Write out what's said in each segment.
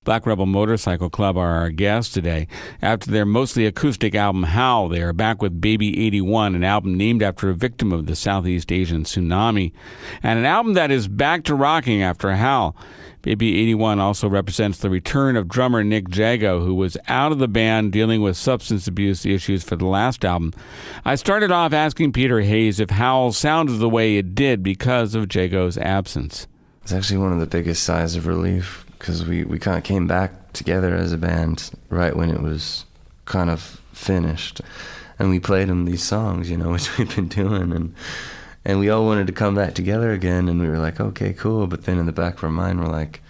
Black Rebel Motorcycle Club are our guests today. After their mostly acoustic album, Howl, they are back with Baby 81, an album named after a victim of the Southeast Asian tsunami, and an album that is back to rocking after Howl. Baby 81 also represents the return of drummer Nick Jago, who was out of the band dealing with substance abuse issues for the last album. I started off asking Peter Hayes if Howl sounded the way it did because of Jago's absence. It's actually one of the biggest sighs of relief, because we kind of came back together as a band right when it was kind of finished. And we played him these songs, which we've been doing, and we all wanted to come back together again, and we were like, okay, cool. But then in the back of our mind, we're like,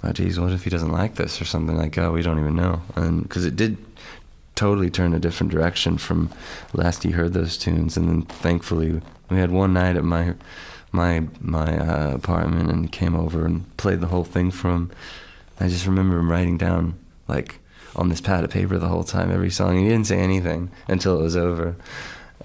oh, geez, what if he doesn't like this or something? Like, oh, we don't even know. And because it did totally turn a different direction from last he heard those tunes. And then thankfully, we had one night at my apartment, and he came over and played the whole thing for him. I just remember him writing down, like, on this pad of paper the whole time, every song. He didn't say anything until it was over.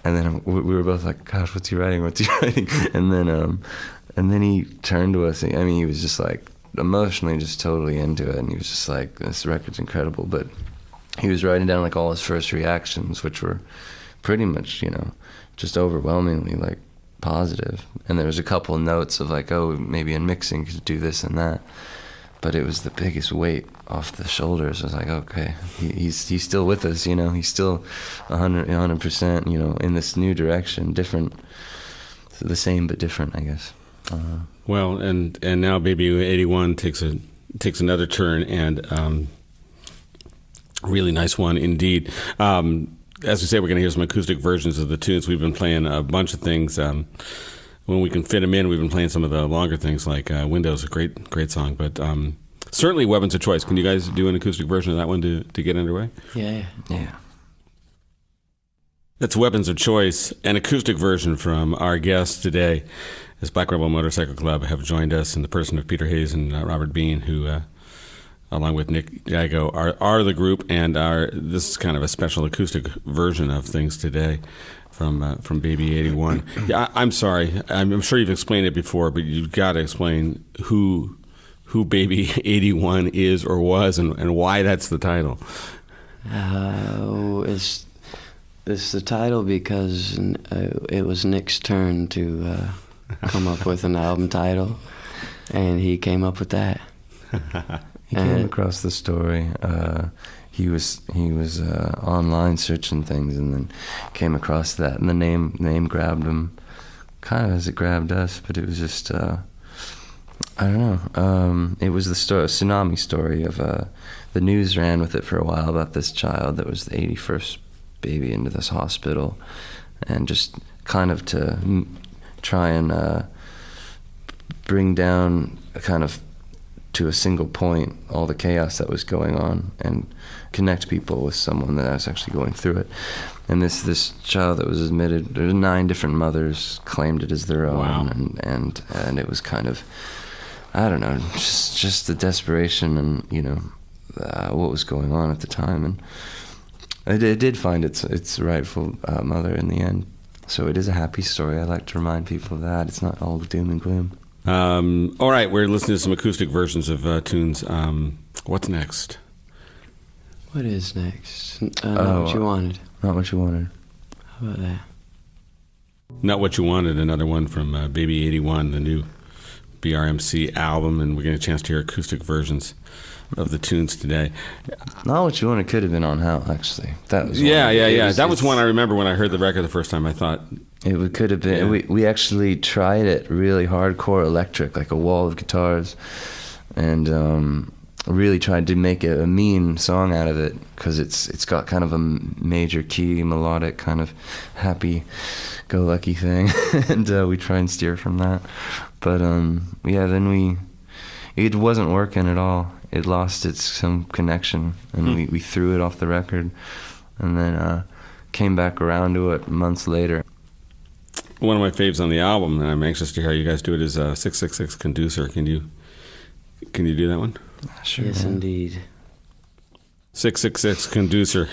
And then we were both like, gosh, what's he writing? And then he turned to us. I mean, he was just like emotionally just totally into it. And he was just like, this record's incredible. But he was writing down like all his first reactions, which were pretty much, just overwhelmingly like positive. And there was a couple of notes of like, oh, maybe in mixing could do this and that. But it was the biggest weight off the shoulders. I was like, okay, he's still with us, he's still 100%, in this new direction, different, the same but different, I guess. Well, and now Baby 81 takes another turn, and really nice one indeed. As we say, we're going to hear some acoustic versions of the tunes. We've been playing a bunch of things. When we can fit them in, we've been playing some of the longer things, like Windows, a great song. But certainly Weapons of Choice. Can you guys do an acoustic version of that one to get underway? Yeah. That's Weapons of Choice, an acoustic version from our guests today, as Black Rebel Motorcycle Club have joined us in the person of Peter Hayes and Robert Bean, who, along with Nick Jago, are the group, and this is kind of a special acoustic version of things today. From Baby 81. Yeah, I'm sorry. I'm sure you've explained it before, but you've got to explain who Baby 81 is or was, and why that's the title. It's the title because it was Nick's turn to come up with an album title, and he came up with that. He came across the story. He was online searching things, and then came across that, and the name grabbed him, kind of as it grabbed us. But it was just I don't know. It was the tsunami story of the news ran with it for a while about this child that was the 81st baby into this hospital, and just kind of to try and bring down kind of to a single point all the chaos that was going on, and connect people with someone that was actually going through it. And this child that was admitted, there were 9 different mothers claimed it as their own. Wow. and it was kind of, I don't know, just the desperation and what was going on at the time, and it did find its rightful mother in the end. So it is a happy story. I like to remind people of that. It's not all doom and gloom. All right, we're listening to some acoustic versions of tunes. What's next? What is next? Not What You Wanted. Not What You Wanted. How about that? Not What You Wanted, another one from Baby 81, the new BRMC album, and we're getting a chance to hear acoustic versions of the tunes today. Not What You Wanted could have been on Howl, actually. That was yeah. That was one I remember when I heard the record the first time. I thought it could have been. Yeah. We actually tried it really hardcore electric, like a wall of guitars, and really tried to make a mean song out of it, because it's got kind of a major key, melodic, kind of happy-go-lucky thing, and we try and steer from that. But then it wasn't working at all. It lost some connection, and we threw it off the record, and then came back around to it months later. One of my faves on the album, and I'm anxious to hear how you guys do it, is 666 Conducer. Can you do that one? Sure. Yes, indeed. 666 Conducer,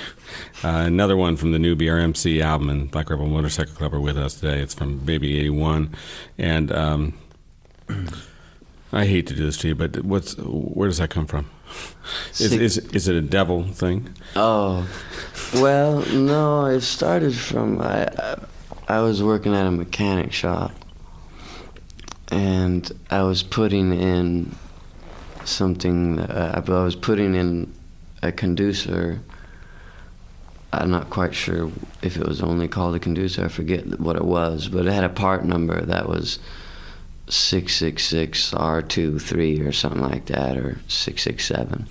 another one from the new BRMC album, and Black Rebel Motorcycle Club are with us today. It's from Baby 81, and I hate to do this to you, but where does that come from? Is it a devil thing? Oh, well, no, it started from, I was working at a mechanic shop, and I was putting in something, I was putting in a conducer. I'm not quite sure if it was only called a conducer, I forget what it was, but it had a part number that was 666R23 or something like that, or 667.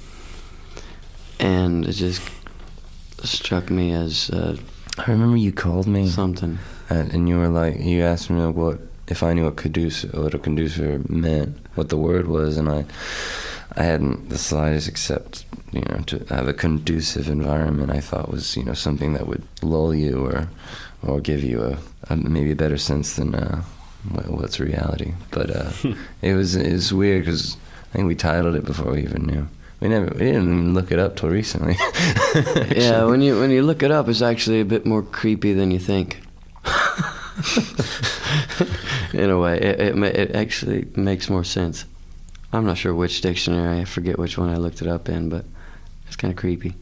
And it just struck me as I remember you called me, something. and you were like, you asked me what if I knew what a conducer meant, what the word was, and I hadn't the slightest, except to have a conducive environment. I thought was something that would lull you or give you a maybe a better sense than what's reality. But it was weird because I think we titled it before we even knew. We didn't even look it up till recently. Yeah, when you look it up, it's actually a bit more creepy than you think. In a way, it actually makes more sense. I'm not sure which dictionary, I forget which one I looked it up in, but it's kind of creepy.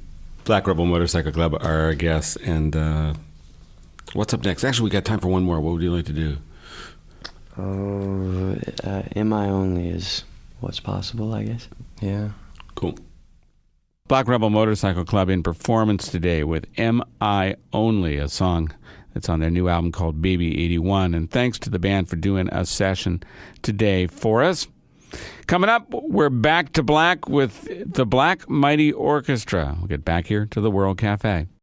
Black Rebel Motorcycle Club are our guests, and what's up next? Actually, we got time for one more. What would you like to do? Oh, Am I Only is what's possible, I guess. Yeah. Cool. Black Rebel Motorcycle Club in performance today with Am I Only, a song that's on their new album called Baby 81. And thanks to the band for doing a session today for us. Coming up, we're back to black with the Black Mighty Orchestra. We'll get back here to the World Cafe.